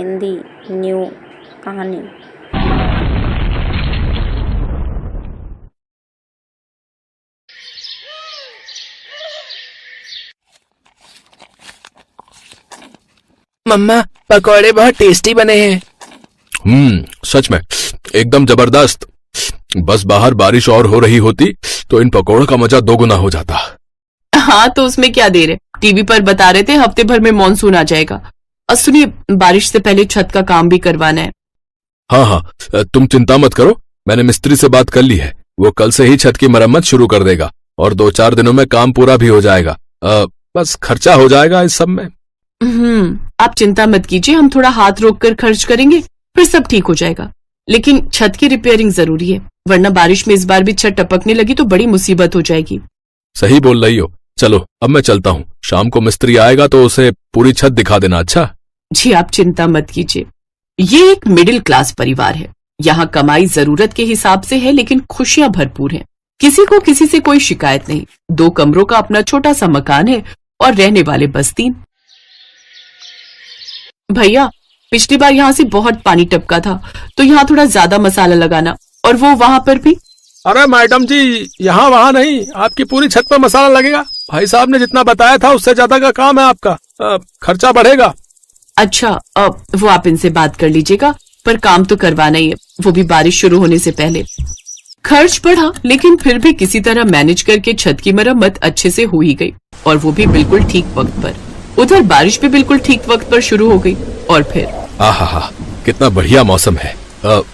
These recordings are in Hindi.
हिंदी न्यू कहानी। मम्मा, पकौड़े बहुत टेस्टी बने हैं। सच में एकदम जबरदस्त। बस बाहर बारिश और हो रही होती तो इन पकौड़ों का मजा दोगुना हो जाता। हाँ, तो उसमें क्या देर है, टीवी पर बता रहे थे हफ्ते भर में मॉनसून आ जाएगा। और सुनिए, बारिश से पहले छत का काम भी करवाना है। हाँ, तुम चिंता मत करो, मैंने मिस्त्री से बात कर ली है। वो कल से ही छत की मरम्मत शुरू कर देगा और 2-4 दिनों में काम पूरा भी हो जाएगा। बस खर्चा हो जाएगा इस सब में। आप चिंता मत कीजिए, हम थोड़ा हाथ रोक कर खर्च करेंगे, फिर सब ठीक हो जाएगा। लेकिन छत की रिपेयरिंग जरूरी है, वरना बारिश में इस बार भी छत टपकने लगी तो बड़ी मुसीबत हो जाएगी। सही बोल रही हो। चलो अब मैं चलता हूँ, शाम को मिस्त्री आएगा तो उसे पूरी छत दिखा देना। अच्छा जी, आप चिंता मत कीजिए। ये एक मिडिल क्लास परिवार है। यहाँ कमाई जरूरत के हिसाब से है, लेकिन खुशियां भरपूर हैं। किसी को किसी से कोई शिकायत नहीं। 2 कमरों का अपना छोटा सा मकान है और रहने वाले बस 3। भैया, पिछली बार यहाँ से बहुत पानी टपका था, तो यहाँ थोड़ा ज्यादा मसाला लगाना, और वो वहाँ पर भी। अरे मैडम जी, यहाँ वहाँ नहीं, आपकी पूरी छत पर मसाला लगेगा। भाई साहब ने जितना बताया था उससे ज्यादा का काम है आपका। खर्चा बढ़ेगा। अच्छा, वो आप इनसे बात कर लीजिएगा, पर काम तो करवाना ही है, वो भी बारिश शुरू होने से पहले। खर्च बढ़ा, लेकिन फिर भी किसी तरह मैनेज करके छत की मरम्मत अच्छे से हो ही गई, और वो भी बिल्कुल ठीक वक्त पर। उधर बारिश भी बिल्कुल ठीक वक्त पर शुरू हो गई। और फिर आहा, कितना बढ़िया मौसम है।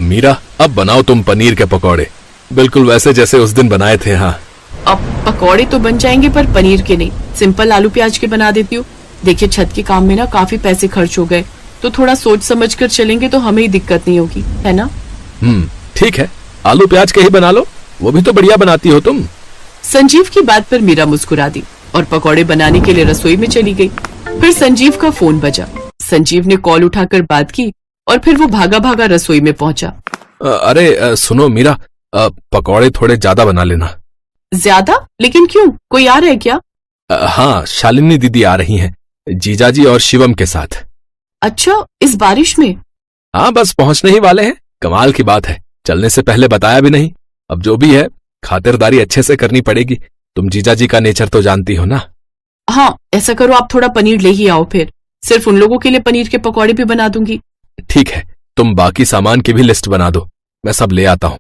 मीरा, अब बनाओ तुम पनीर के पकौड़े, बिल्कुल वैसे जैसे उस दिन बनाए थे। हाँ, अब पकौड़े तो बन जाएंगे, पर पनीर के नहीं, सिंपल आलू प्याज के बना देती हूँ। देखिए, छत के काम में ना काफी पैसे खर्च हो गए, तो थोड़ा सोच समझ कर चलेंगे तो हमें ही दिक्कत नहीं होगी, है ना? ठीक है, आलू प्याज के ही बना लो, वो भी तो बढ़िया बनाती हो तुम। संजीव की बात पर मीरा मुस्कुरा दी और पकौड़े बनाने के लिए रसोई में चली गई। फिर संजीव का फोन बजा। संजीव ने कॉल उठाकर बात की और फिर वो भागा भागा रसोई में पहुंचा। अरे सुनो मीरा, पकौड़े थोड़े ज्यादा बना लेना। ज्यादा? लेकिन क्यों, कोई आ रहा है क्या? हाँ, शालिनी दीदी आ रही हैं, जीजाजी और शिवम के साथ। अच्छा, इस बारिश में? हाँ, बस पहुंचने ही वाले हैं। कमाल की बात है, चलने से पहले बताया भी नहीं। अब जो भी है, खातिरदारी अच्छे से करनी पड़ेगी। तुम जीजाजी का नेचर तो जानती हो ना। हाँ, ऐसा करो, आप थोड़ा पनीर ले ही आओ, फिर सिर्फ उन लोगों के लिए पनीर के पकौड़े भी बना दूंगी। ठीक है, तुम बाकी सामान की भी लिस्ट बना दो, मैं सब ले आता हूँ।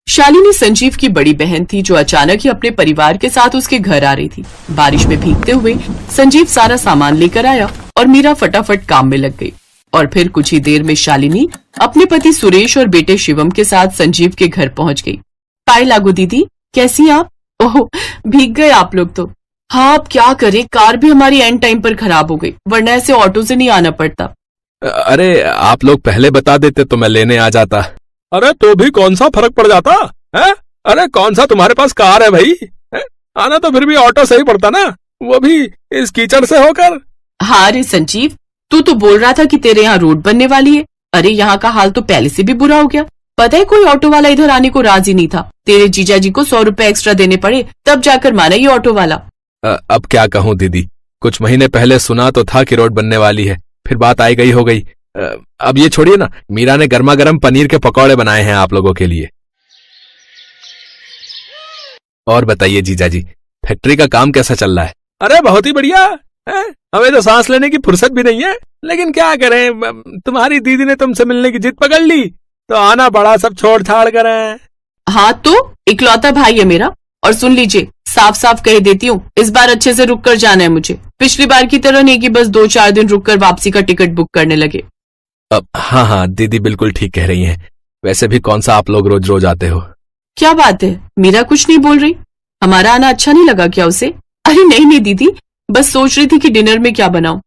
शालिनी संजीव की बड़ी बहन थी, जो अचानक ही अपने परिवार के साथ उसके घर आ रही थी। बारिश में भीगते हुए संजीव सारा सामान लेकर आया और मीरा फटाफट काम में लग गई। और फिर कुछ ही देर में शालिनी अपने पति सुरेश और बेटे शिवम के साथ संजीव के घर पहुंच गई। काय लागू दीदी, कैसी आप? ओह, भीग गए आप लोग तो। हाँ, अब क्या करें, कार भी हमारी एंड टाइम पर खराब हो गई, वरना ऐसे ऑटो से नहीं आना पड़ता। अरे आप लोग पहले बता देते तो मैं लेने आ जाता। अरे तो भी कौन सा फर्क पड़ जाता है? अरे कौन सा तुम्हारे पास कार है भाई है? आना तो फिर भी ऑटो से ही पड़ता ना, वो भी इस कीचड़ से होकर। हाँ रे संजीव, तू तो बोल रहा था कि तेरे यहाँ रोड बनने वाली है। अरे यहाँ का हाल तो पहले से भी बुरा हो गया। पता है, कोई ऑटो वाला इधर आने को राजी नहीं था। तेरे जीजाजी को 100 रुपए एक्स्ट्रा देने पड़े, तब जाकर माना ये ऑटो वाला। अब क्या कहूँ दीदी, कुछ महीने पहले सुना तो था कि रोड बनने वाली है, फिर बात आई गई हो गई। अब ये छोड़िए ना, मीरा ने गर्मा गर्म पनीर के पकौड़े बनाए हैं आप लोगों के लिए। और बताइए जीजाजी, फैक्ट्री का काम कैसा चल रहा है? अरे बहुत ही बढ़िया है, हमें तो सांस लेने की फुर्सत भी नहीं है, लेकिन क्या करें, तुम्हारी दीदी ने तुमसे मिलने की जिद पकड़ ली तो आना पड़ा, सब छोड़ छाड़ कर। हाँ, तो इकलौता भाई है मेरा। और सुन लीजिए, साफ साफ कह देती हूँ, इस बार अच्छे से रुक कर जाना है मुझे। पिछली बार की तरह नहीं कि बस 2-4 दिन रुक कर वापसी का टिकट बुक करने लगे। हाँ, दीदी बिल्कुल ठीक कह रही हैं। वैसे भी कौन सा आप लोग रोज रोज आते हो? क्या बात है, मीरा कुछ नहीं बोल रही? हमारा आना अच्छा नहीं लगा क्या उसे? अरे नहीं दीदी, बस सोच रही थी कि डिनर में क्या बनाऊं।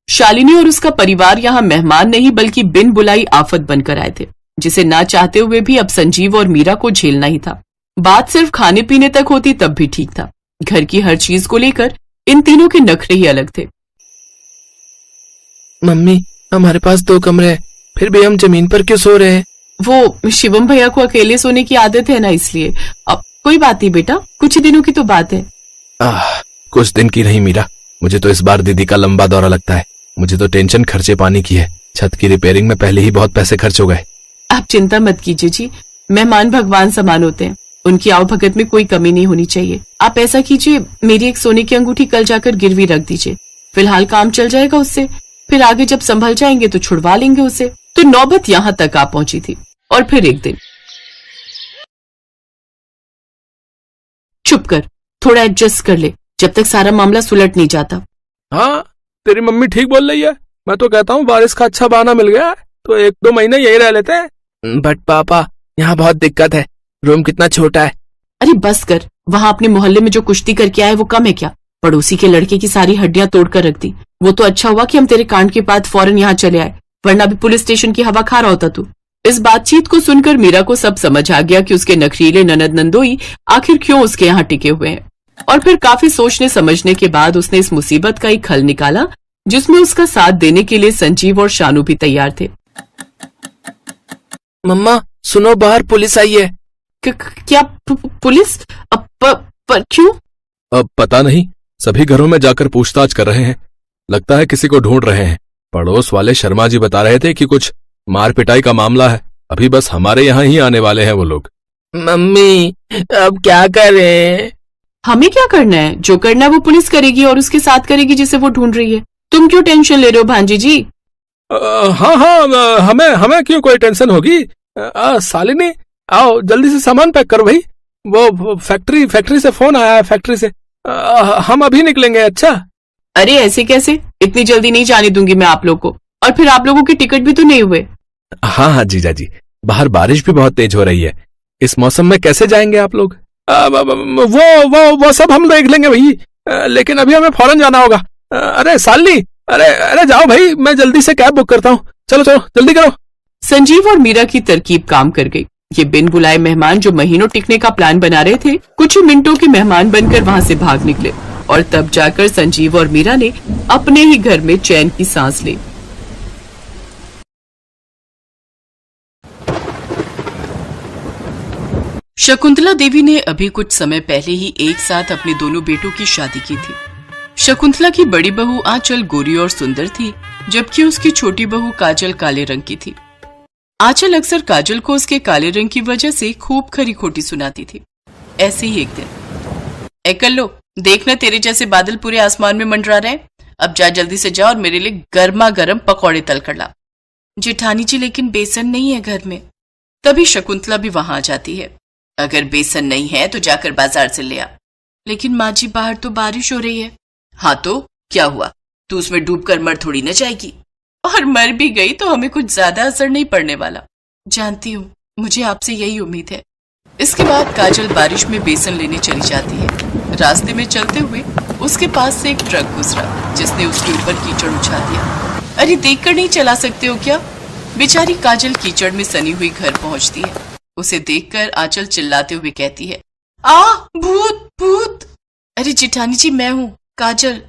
शालिनी और उसका परिवार यहाँ मेहमान नहीं बल्कि बिन बुलाई आफत बनकर आए थे, जिसे ना चाहते हुए भी अब संजीव और मीरा को झेलना ही था। बात सिर्फ खाने पीने तक होती तब भी ठीक था, घर की हर चीज को लेकर इन तीनों के नखरे ही अलग थे। मम्मी, हमारे पास 2 कमरे हैं, फिर भी हम जमीन पर क्यों सो रहे हैं? वो शिवम भैया को अकेले सोने की आदत है ना, इसलिए। अब कोई बात नहीं बेटा, कुछ ही दिनों की तो बात है। कुछ दिन की नहीं मीरा, मुझे तो इस बार दीदी का लंबा दौरा लगता है। मुझे तो टेंशन खर्चे पानी की है। छत की रिपेयरिंग में पहले ही बहुत पैसे खर्च हो गए। आप चिंता मत कीजिए जी, मेहमान भगवान समान होते हैं, उनकी आवभगत में कोई कमी नहीं होनी चाहिए। आप ऐसा कीजिए, मेरी एक सोने की अंगूठी कल जाकर गिरवी रख दीजिए, फिलहाल काम चल जाएगा उससे, फिर आगे जब संभल जाएंगे तो छुड़वा लेंगे उसे। तो नौबत यहाँ तक आ पहुंची थी। और फिर एक दिन, चुप कर, थोड़ा एडजस्ट कर ले, जब तक सारा मामला सुलट नहीं जाता। हाँ, तेरी मम्मी ठीक बोल रही है। मैं तो कहता हूँ बारिश का अच्छा बहाना मिल गया तो 1-2 महीने यही रह लेते हैं। बट पापा, यहाँ बहुत दिक्कत है, रूम कितना छोटा है। अरे बस कर, वहाँ अपने मोहल्ले में जो कुश्ती करके आए वो कम है क्या? पड़ोसी के लड़के की सारी हड्डियां तोड़कर रख दी। वो तो अच्छा हुआ कि हम तेरे कांड के बाद फौरन यहाँ चले आए, वरना भी पुलिस स्टेशन की हवा खा रहा होता तू। इस बातचीत को सुनकर मीरा को सब समझ आ गया कि उसके नखरीले ननद नंदोई आखिर क्यों उसके यहाँ टिके हुए हैं। और फिर काफी सोचने समझने के बाद उसने इस मुसीबत का एक हल निकाला, जिसमें उसका साथ देने के लिए संजीव और शानू भी तैयार थे। मम्मा सुनो, बाहर पुलिस आई है। क्या पुलिस? पर क्यों? अब पता नहीं, सभी घरों में जाकर पूछताछ कर रहे हैं। लगता है किसी को ढूंढ रहे हैं। पड़ोस वाले शर्मा जी बता रहे थे कि कुछ मार पिटाई का मामला है। अभी बस हमारे यहाँ ही आने वाले हैं वो लोग। मम्मी अब क्या करें? हमें क्या करना है? जो करना है वो पुलिस करेगी और उसके साथ करेगी जिसे वो ढूंढ रही है। तुम क्यों टेंशन ले रहे हो भांजी जी? हाँ, हमें क्यों कोई टेंशन होगी। सालिनी, आओ जल्दी से सामान पैक करो भाई। वो फैक्ट्री से फोन आया है, फैक्ट्री से। हम अभी निकलेंगे। अच्छा। अरे ऐसे कैसे? इतनी जल्दी नहीं जाने दूंगी मैं आप लोग को। और फिर आप लोगों के टिकट भी तो नहीं हुए। हाँ जीजा जी, बाहर बारिश भी बहुत तेज हो रही है। इस मौसम में कैसे जाएंगे आप लोग? वो सब हम देख लेंगे भाई, लेकिन अभी हमें फौरन जाना होगा। अरे सालनी, अरे जाओ भाई, मैं जल्दी से कैब बुक करता हूँ। चलो जल्दी करो। संजीव और मीरा की तरकीब काम कर गई। ये बिन बुलाए मेहमान जो महीनों टिकने का प्लान बना रहे थे, कुछ ही मिनटों के मेहमान बनकर वहाँ से भाग निकले। और तब जाकर संजीव और मीरा ने अपने ही घर में चैन की सांस ली। शकुंतला देवी ने अभी कुछ समय पहले ही एक साथ अपने दोनों बेटों की शादी की थी। शकुंतला की बड़ी बहू आंचल गोरी और सुंदर थी, जबकि उसकी छोटी बहू काजल काले रंग की थी। आंचल अक्सर काजल को उसके काले रंग की वजह से खूब खरी खोटी सुनाती थी। ऐसे ही एक दिन, ए कल्लो, देखना तेरे जैसे बादल पूरे आसमान में मंडरा रहे। अब जा जल्दी से जा और मेरे लिए गर्मा गर्म पकौड़े तल कर ला। जेठानी जी, लेकिन बेसन नहीं है घर में। तभी शकुंतला भी वहां आ जाती है। अगर बेसन नहीं है तो जाकर बाजार से ले आ। लेकिन माँ जी, बाहर तो बारिश हो रही है। हाँ तो क्या हुआ, तू उसमें डूबकर मर थोड़ी न जाएगी। और मर भी गई तो हमें कुछ ज्यादा असर नहीं पड़ने वाला। जानती हूँ, मुझे आपसे यही उम्मीद है। इसके बाद काजल बारिश में बेसन लेने चली जाती है। रास्ते में चलते हुए उसके पास से एक ट्रक गुजरा, जिसने उसके ऊपर कीचड़ उछाल दिया। अरे देखकर नहीं चला सकते हो क्या? बेचारी काजल कीचड़ में सनी हुई घर पहुंचती है। उसे देखकर आंचल चिल्लाते हुए कहती है, आ भूत भूत। अरे जेठानी जी, मैं हूँ काजल।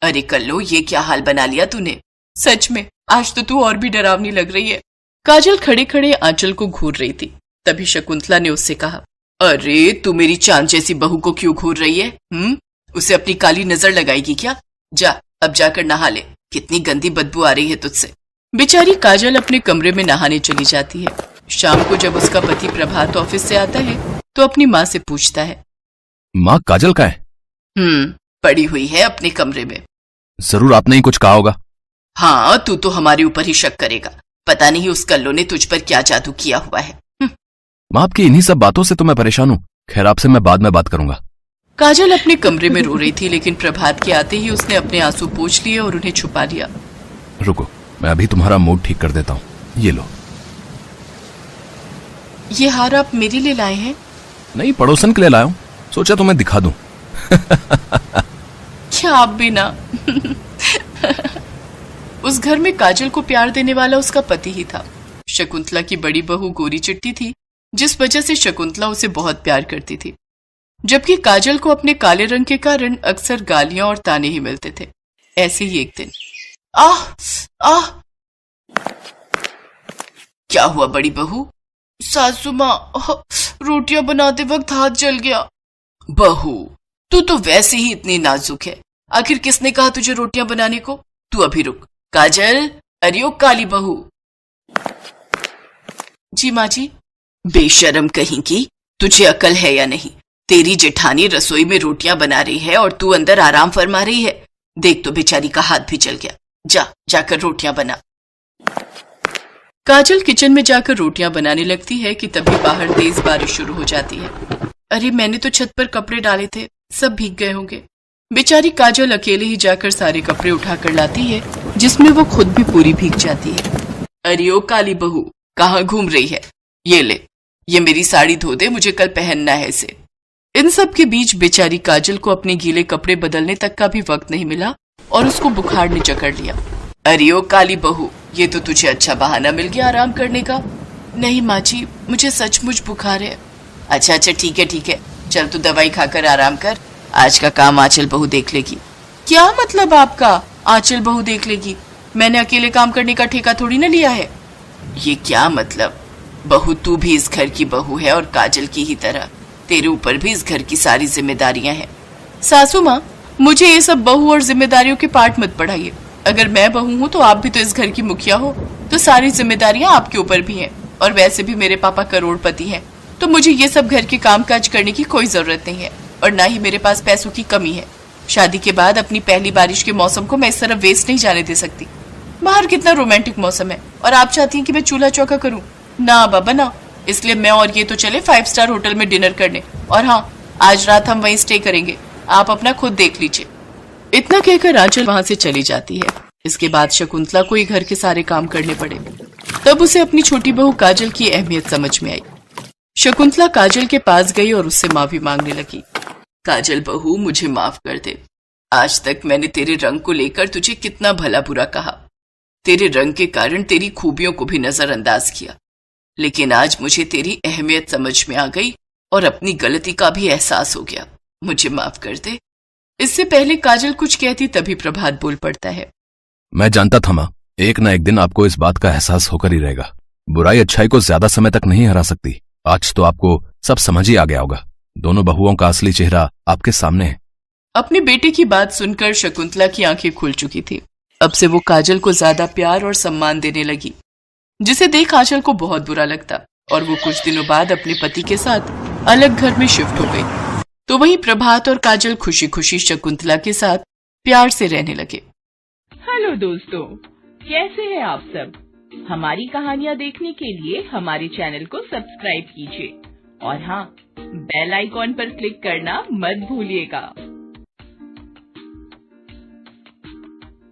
अरे कल्लो, ये क्या हाल बना लिया तूने? सच में आज तो तू और भी डरावनी लग रही है। काजल खड़े खड़े आंचल को घूर रही थी। तभी शकुंतला ने उससे कहा, अरे तू मेरी चांद जैसी बहू को क्यों घूर रही है? उसे अपनी काली नजर लगाएगी क्या? जा अब जाकर नहा ले, कितनी गंदी बदबू आ रही है तुझसे। बेचारी काजल अपने कमरे में नहाने चली जाती है। शाम को जब उसका पति प्रभात ऑफिस से आता है तो अपनी माँ से पूछता है, माँ काजल का है? पड़ी हुई है अपने कमरे में। जरूर आपने ही कुछ कहा होगा। हाँ, तू तो हमारे ऊपर ही शक करेगा। पता नहीं उस कल्लो ने तुझ पर क्या जादू किया हुआ है। माँ, आपकी इन्हीं सब बातों से तो मैं परेशान हूँ। खैर, आपसे मैं बाद में बात करूंगा। काजल अपने कमरे में रो रही थी, लेकिन प्रभात के आते ही उसने अपने आंसू पोंछ लिए और उन्हें छुपा लिया। रुको, मैं अभी तुम्हारा मूड ठीक कर देता हूँ। ये लो। ये हार आप मेरे लिए लाए हैं? नहीं, पड़ोसन के लिए लाया हूँ। सोचा तुम्हें दिखा दूं। क्या आप भी ना। उस घर में काजल को प्यार देने वाला उसका पति ही था। शकुंतला की बड़ी बहू गोरी चिट्टी थी, जिस वजह से शकुंतला उसे बहुत प्यार करती थी, जबकि काजल को अपने काले रंग के कारण अक्सर गालियां और ताने ही मिलते थे। ऐसे ही एक दिन, आह आह, क्या हुआ बड़ी बहू? सासू माँ, रोटियां बनाते वक्त हाथ जल गया। बहू, तू तो वैसे ही इतनी नाजुक है, आखिर किसने कहा तुझे रोटियां बनाने को? तू अभी रुक। काजल, अरे ओ काली बहू। जी माँ जी। बेशरम कहीं की, तुझे अकल है या नहीं? तेरी जेठानी रसोई में रोटियां बना रही है और तू अंदर आराम फरमा रही है। देख तो बेचारी का हाथ भी जल गया। जाकर रोटियां बना। काजल किचन में जाकर रोटियां बनाने लगती है कि तभी बाहर तेज बारिश शुरू हो जाती है। अरे मैंने तो छत पर कपड़े डाले थे, सब भीग गए होंगे। बेचारी काजल अकेले ही जाकर सारे कपड़े उठाकर लाती है, जिसमें वो खुद भी पूरी भीग जाती है। अरे ओ काली बहू, कहाँ घूम रही है? ये ले, ये मेरी साड़ी धो दे, मुझे कल पहनना है इसे। इन सब के बीच बेचारी काजल को अपने गीले कपड़े बदलने तक का भी वक्त नहीं मिला और उसको बुखार ने जकड़ लिया। अरे ओ काली बहू, ये तो तुझे अच्छा बहाना मिल गया आराम करने का। नहीं माँ जी, मुझे सचमुच बुखार है। अच्छा ठीक है, चल तू दवाई खाकर आराम कर। आज का काम आंचल बहू देख लेगी। क्या मतलब आपका आंचल बहू देख लेगी? मैंने अकेले काम करने का ठेका थोड़ी ना लिया है। ये क्या मतलब? बहू, तू भी इस घर की बहू है और काजल की ही तरह तेरे ऊपर भी इस घर की सारी जिम्मेदारियां हैं। सासू माँ, मुझे ये सब बहू और जिम्मेदारियों के पाठ मत पढ़ाइए। अगर मैं बहू हूँ तो आप भी तो इस घर की मुखिया हो, तो सारी जिम्मेदारियां आपके ऊपर भी हैं। और वैसे भी मेरे पापा करोड़पति हैं, तो मुझे ये सब घर के कामकाज करने की कोई जरूरत नहीं है और ना ही मेरे पास पैसों की कमी है। शादी के बाद अपनी पहली बारिश के मौसम को मैं इस तरह वेस्ट नहीं जाने दे सकती। बाहर कितना रोमांटिक मौसम है और आप चाहती हैं कि मैं चूल्हा चौका करूं? ना बाबा ना। इसलिए मैं और ये तो चले 5 स्टार होटल में डिनर करने, और हाँ, आज रात हम वहीं स्टे करेंगे। आप अपना खुद देख लीजिए। इतना कहकर आंचल वहां से चली जाती है। इसके बाद शकुंतला को ही घर के सारे काम करने पड़े। तब उसे अपनी छोटी बहू काजल की अहमियत समझ में आई। शकुंतला काजल के पास गई और उससे माफी मांगने लगी। काजल बहू, मुझे माफ कर दे। आज तक मैंने तेरे रंग को लेकर तुझे कितना भला बुरा कहा। तेरे रंग के कारण तेरी खूबियों को भी नजरअंदाज किया, लेकिन आज मुझे तेरी अहमियत समझ में आ गई और अपनी गलती का भी एहसास हो गया। मुझे माफ कर दे। इससे पहले काजल कुछ कहती तभी प्रभात बोल पड़ता है। मैं जानता था माँ, एक ना एक दिन आपको इस बात का एहसास होकर ही रहेगा। बुराई अच्छाई को ज्यादा समय तक नहीं हरा सकती। आज तो आपको सब समझ ही आ गया होगा। दोनों बहुओं का असली चेहरा आपके सामने है। अपने बेटे की बात सुनकर शकुंतला की आंखें खुल चुकी थी। अब से वो काजल को ज्यादा प्यार और सम्मान देने लगी, जिसे देख आंचल को बहुत बुरा लगता और वो कुछ दिनों बाद अपने पति के साथ अलग घर में शिफ्ट हो गई। तो वहीं प्रभात और काजल खुशी खुशी शकुंतला के साथ प्यार से रहने लगे। हेलो दोस्तों, कैसे हैं आप सब? हमारी कहानियाँ देखने के लिए हमारे चैनल को सब्सक्राइब कीजिए और हाँ, बेल आइकॉन पर क्लिक करना मत भूलिएगा।